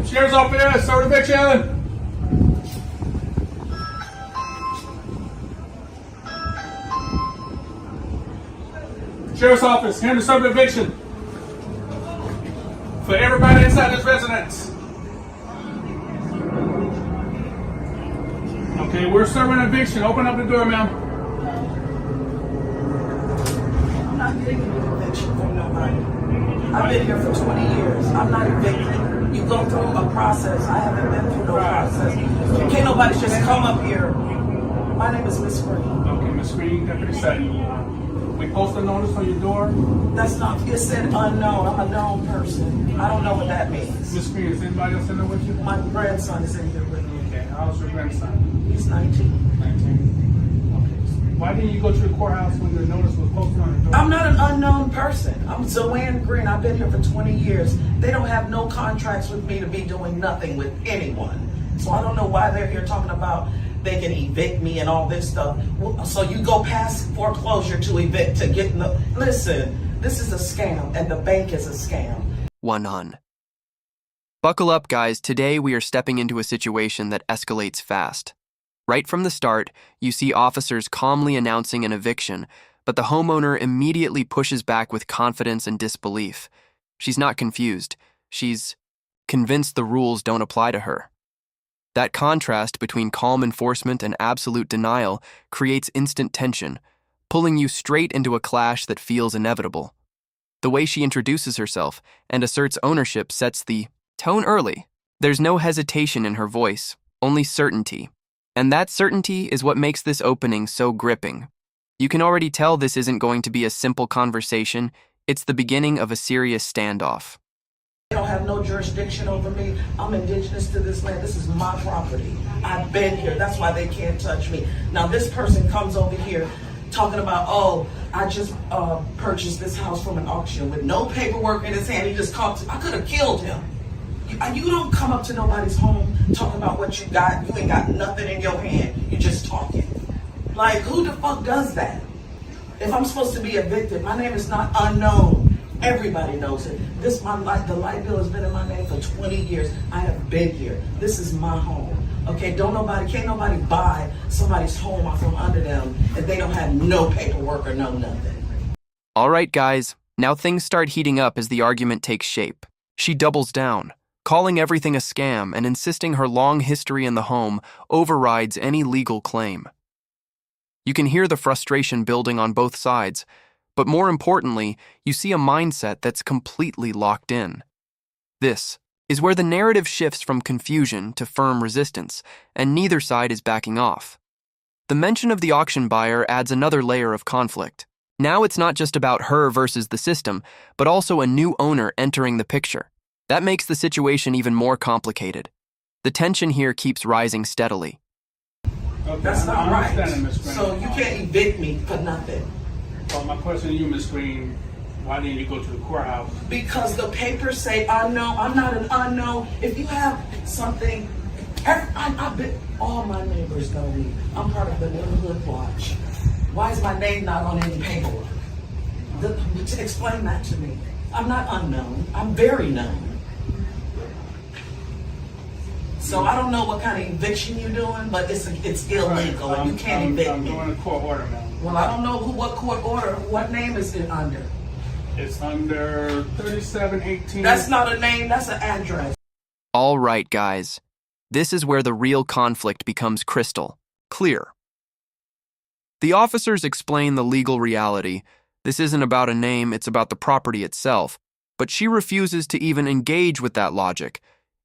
Sheriff's office, start eviction. Sheriff's office, here to serve eviction for everybody inside this residence. Okay, we're serving eviction. Open up the door, ma'am. I'm not getting an eviction from nobody. I've been here for 20 years. I'm not evicted. You go through a process. I haven't been through no process. Can't nobody just come up here. My name is Miss Green. Okay, Miss Green, Deputy Sutton. We post a notice on your door. That's not, it said unknown. I'm a known person. I don't know what that means. Miss Green, is anybody else in there with you? My grandson is in here with me. Okay, how's your grandson? He's 19. 19. Okay. Why didn't you go to the courthouse when the notice was posted on the door? I'm not an unknown person. I'm Zoanne Green. I've been here for 20 years. They don't have no contracts with me to be doing nothing with anyone. So I don't know why they're here talking about they can evict me and all this stuff. So you go past foreclosure to evict to get the. Listen, this is a scam, and the bank is a scam. 100. Buckle up, guys. Today we are stepping into a situation that escalates fast. Right from the start, you see officers calmly announcing an eviction, but the homeowner immediately pushes back with confidence and disbelief. She's not confused. She's convinced the rules don't apply to her. That contrast between calm enforcement and absolute denial creates instant tension, pulling you straight into a clash that feels inevitable. The way she introduces herself and asserts ownership sets the tone early. There's no hesitation in her voice, only certainty. And that certainty is what makes this opening so gripping. You can already tell this isn't going to be a simple conversation. It's the beginning of a serious standoff. They don't have no jurisdiction over me. I'm indigenous to this land. This is my property. I've been here. That's why they can't touch me. Now this person comes over here talking about, oh, I just purchased this house from an auction with no paperwork in his hand. He just comes. I could have killed him. You don't come up to nobody's home talking about what you got. You ain't got nothing in your hand. You're just talking. Like, who the fuck does that? If I'm supposed to be evicted, my name is not unknown. Everybody knows it. The light bill has been in my name for 20 years. I have been here. This is my home. Okay, can't nobody buy somebody's home off from under them if they don't have no paperwork or no nothing. All right, guys, now things start heating up as the argument takes shape. She doubles down, calling everything a scam and insisting her long history in the home overrides any legal claim. You can hear the frustration building on both sides, but more importantly, you see a mindset that's completely locked in. This is where the narrative shifts from confusion to firm resistance, and neither side is backing off. The mention of the auction buyer adds another layer of conflict. Now it's not just about her versus the system, but also a new owner entering the picture. That makes the situation even more complicated. The tension here keeps rising steadily. Okay, That's not right. Ms. Green. So you can't evict me for nothing. Well, my question to you, Ms. Green, why didn't you go to the courthouse? Because the papers say unknown. I'm not an unknown. If you have something, I've been, all my neighbors know me. I'm part of the Neighborhood Watch. Why is my name not on any paperwork? Explain that to me. I'm not unknown. I'm very known. So I don't know what kind of eviction you're doing, but it's illegal, and you can't evict I'm me. doing a court order, ma'am. Well, I don't know what court order. What name is it under? It's under 3718. That's not a name. That's an address. All right, guys. This is where the real conflict becomes crystal clear. The officers explain the legal reality. This isn't about a name, it's about the property itself. But she refuses to even engage with that logic.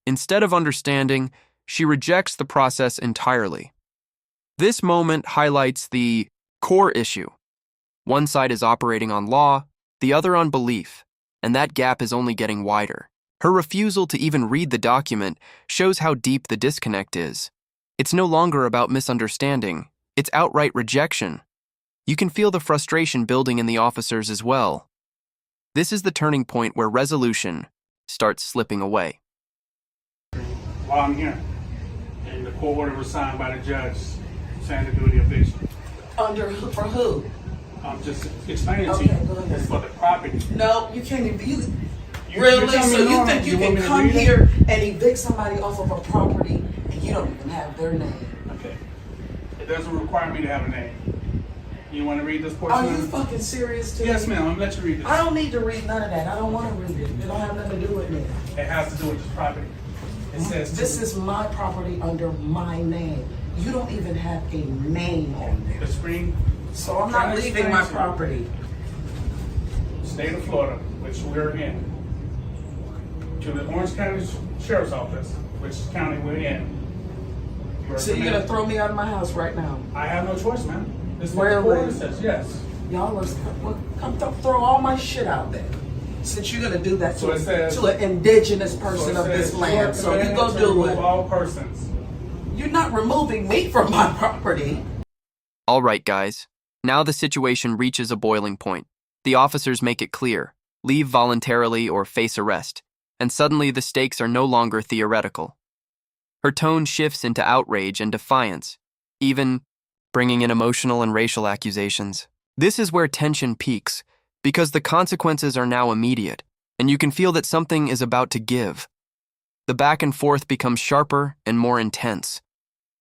Instead of understanding, she rejects the process entirely. This moment highlights the core issue. One side is operating on law, the other on belief, and that gap is only getting wider. Her refusal to even read the document shows how deep the disconnect is. It's no longer about misunderstanding, it's outright rejection. You can feel the frustration building in the officers as well. This is the turning point where resolution starts slipping away. While I'm here, and the court order was signed by the judge saying to do the eviction. For who? I'm just explaining to Okay, you. go ahead. It's for the property. No, you can't. You Really? telling me So you no, think you want can me to come read it? here and evict somebody off of a property and you don't even have their name? Okay. It doesn't require me to have a name. You want to read this portion? Are you fucking serious to Yes, me? ma'am. I'm gonna let you read this. I don't need to read none of that. I don't want to read it. It don't have nothing to do with me. It has to do with this property. It says This is my property under my name. You don't even have a name on the there. Spring So I'm not leaving my property. State of Florida, which we're in, to the Orange County Sheriff's Office, which county we're in. So you're gonna throw me out of my house right now? I have no choice, ma'am. This is what Really? the court says, yes. Y'all are come throw all my shit out there. Since you're gonna do that So it says- to an indigenous person So of it this says, land, so you go to do remove it. all persons. You're not removing me from my property. All right, guys. Now the situation reaches a boiling point. The officers make it clear: leave voluntarily or face arrest. And suddenly the stakes are no longer theoretical. Her tone shifts into outrage and defiance, even bringing in emotional and racial accusations. This is where tension peaks, because the consequences are now immediate, and you can feel that something is about to give. The back and forth becomes sharper and more intense.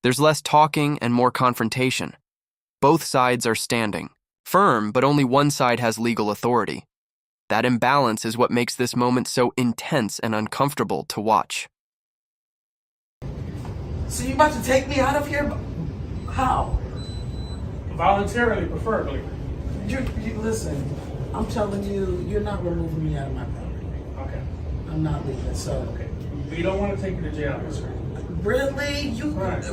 There's less talking and more confrontation. Both sides are standing, firm, but only one side has legal authority. That imbalance is what makes this moment so intense and uncomfortable to watch. So you about to take me out of here? How? Voluntarily, preferably. You listen. I'm telling you, you're not removing me out of my property. Okay. I'm not leaving. So Okay. We don't want to take you to jail, sir. really, you. Right.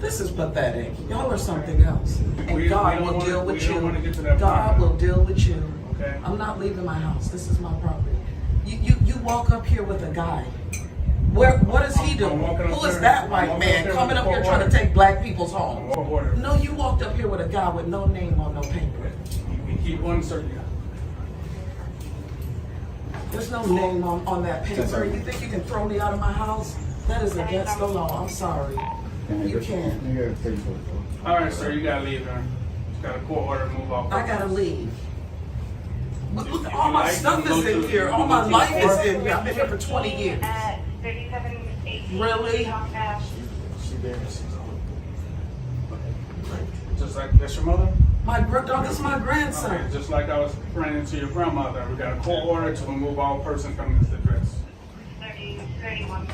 This is pathetic. Y'all are something else, and We God don't will wanna- deal we with don't you. wanna get to that God point. will deal with you. Okay. I'm not leaving my house. This is my property. You walk up here with a guy. What is he I'm doing? walking up Who is there- that I'm white walking man up there coming with up here court trying to order. take black people's homes? Court order. No, you walked up here with a guy with no name on no paper. We keep one certain. There's no name on that paper. You think you can throw me out of my house? That is against the law. I'm sorry. You can't. All right, sir. You gotta leave, man. You got a court order to move off. I gotta leave. Look, If all you my like, stuff you can is go in to- here. you All can my go to life the is court. in here. I've been here for 20 years. At 3718. Really? Just like that's your mother. That's my Okay, grandson. just like I was praying to your grandmother, we got a court order to remove all persons from this address. 31.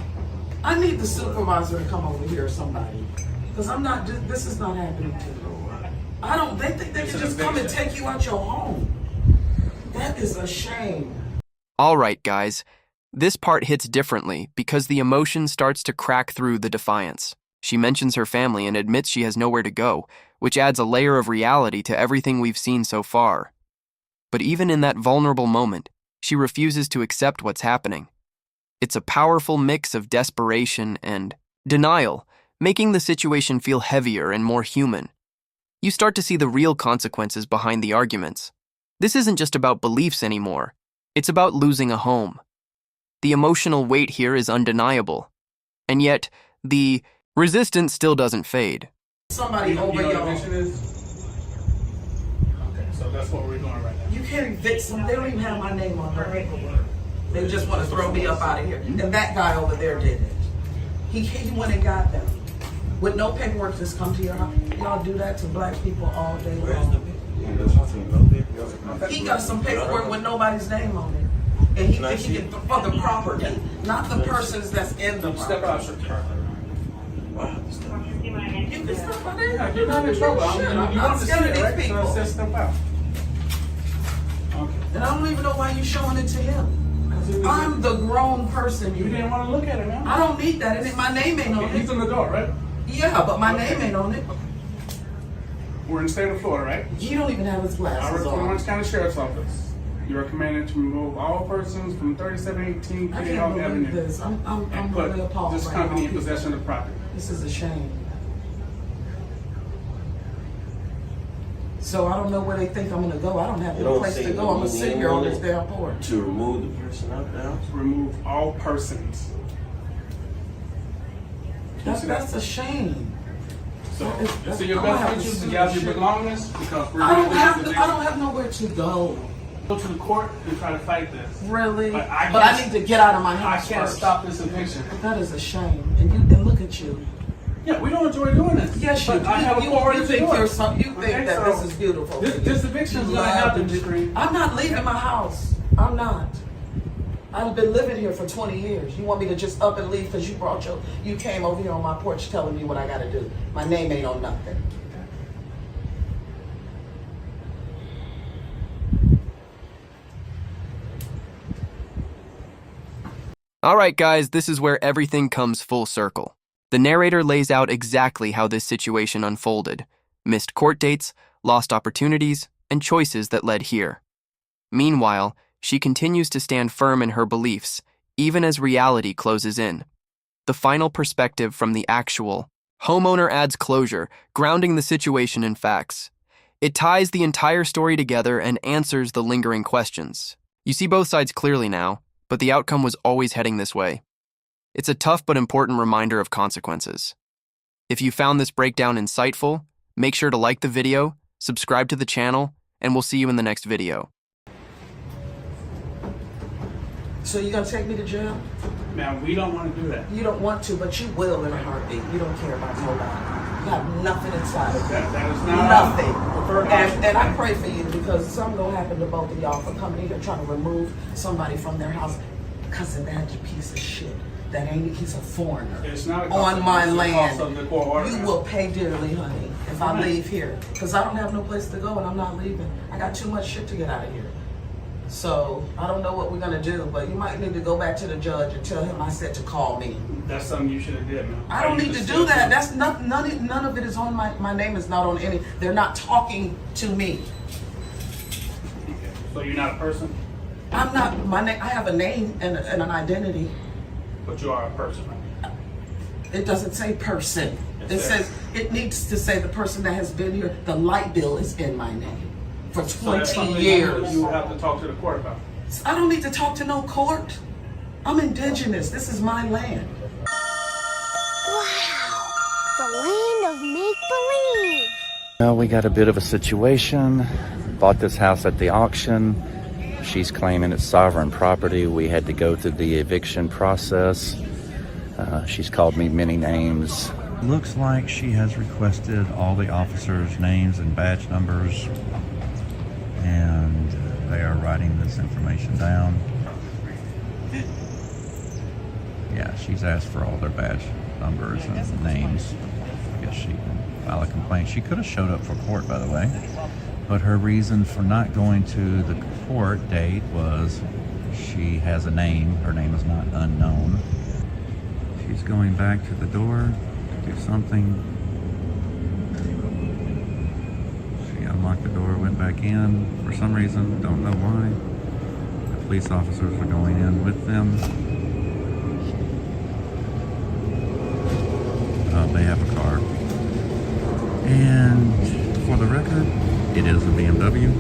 I need the supervisor to come over here or somebody. Because I'm not, this is not happening to me. I don't, they think they It's can an just come and eviction. take you out your home. That is a shame. All right, guys. This part hits differently because the emotion starts to crack through the defiance. She mentions her family and admits she has nowhere to go, which adds a layer of reality to everything we've seen so far. But even in that vulnerable moment, she refuses to accept what's happening. It's a powerful mix of desperation and denial, making the situation feel heavier and more human. You start to see the real consequences behind the arguments. This isn't just about beliefs anymore. It's about losing a home. The emotional weight here is undeniable. And yet, the resistance still doesn't fade. Somebody You know over what y'all. eviction is? Okay, so that's what we're doing right now. You can't evict some. They don't even have my name on their paperwork. They just want to throw me up out of here. And that guy over there did it. He went and got them. With no paperwork, just come to your house. Y'all do that to black people all day long. He got some paperwork with nobody's name on it. And he thinks he can for the property, not the persons that's in the Step property. out, sir. You can step out there. Yeah, you're not in trouble. I'm You not want to see scared of it, these right? So it people. says step out. Okay. And I don't even know why you're showing it to him. I'm the grown person. You didn't want to look at it, man. I don't need that. My name ain't on He's it. in the door, right? Yeah, but my name ain't on it. We're in the state of Florida, right? You don't even have his I glasses work for the on. Orange County Sheriff's Office. You are commanded to remove all persons from 3718 I Freakout can't believe Avenue this. I'm and really put appalled this right company now. in possession of the property. This is a shame. So I don't know where they think I'm gonna go. I don't have They no don't place say to go. I'm gonna no sit name here on on this it. damn porch. To remove the person out the house? Remove all persons. That's a shame. So, That's- so your I'm gonna best have interest to is to sue gather the your shit. belongings because we're I going don't to have nowhere to go. Go to the court and try to fight this. Really? But I can't- need to get out of my I house can't first. stop this eviction. That is a shame. And look at you. Yeah, we don't enjoy doing this. Yes, you But do. I have You authority to think do it. you're some, you think Okay, that so this is beautiful. This eviction is You going to love happen, to do- Screen. I'm not leaving my house. I'm not. I've been living here for 20 years. You want me to just up and leave because you came over here on my porch telling me what I got to do. My name ain't on nothing. Alright, guys, this is where everything comes full circle. The narrator lays out exactly how this situation unfolded: missed court dates, lost opportunities, and choices that led here. Meanwhile, she continues to stand firm in her beliefs, even as reality closes in. The final perspective from the actual homeowner adds closure, grounding the situation in facts. It ties the entire story together and answers the lingering questions. You see both sides clearly now, but the outcome was always heading this way. It's a tough but important reminder of consequences. If you found this breakdown insightful, make sure to like the video, subscribe to the channel, and we'll see you in the next video. So you gonna take me to jail? Man, we don't want to do that. You don't want to, but you will in a heartbeat. You don't care about nobody. You have nothing inside of you. That is not Nothing. our preferred option. And I pray for you because something gonna happen to both of y'all for coming in here trying to remove somebody from their house because of that piece of shit. He's a foreigner It's not a on my it's a land. cost of the court order. You will pay dearly, honey, if I leave here because I don't have no place to go and I'm not leaving. I got too much shit to get out of here. So I don't know what we're gonna do, but you might need to go back to the judge and tell him I said to call me. That's something you should have did, man. I don't need to do that. That's not none of it is on my name is not on any. They're not talking to me. Okay. So you're not a person, I'm not my name. I have a name and an identity. but you are a person. Right? It doesn't say person. It It says- says it needs to say the person that has been here. The light bill is in my name for So that's 20 something years. you have to talk to the court about. I don't need to talk to no court. I'm indigenous. This is my land. Wow, the land of make-believe. Well, we got a bit of a situation. Bought this house at the auction. She's claiming it's sovereign property. We had to go through the eviction process. She's called me many names. Looks like she has requested all the officers' names and badge numbers, and they are writing this information down. Yeah, she's asked for all their badge numbers and names. I guess she can file a complaint. She could have showed up for court, by the way, but her reason for not going to the court date was she has a name. Her name is not unknown. She's going back to the door to do something. She unlocked the door, went back in for some reason, don't know why. The police officers are going in with them. They have a car. And for the record, it is a BMW.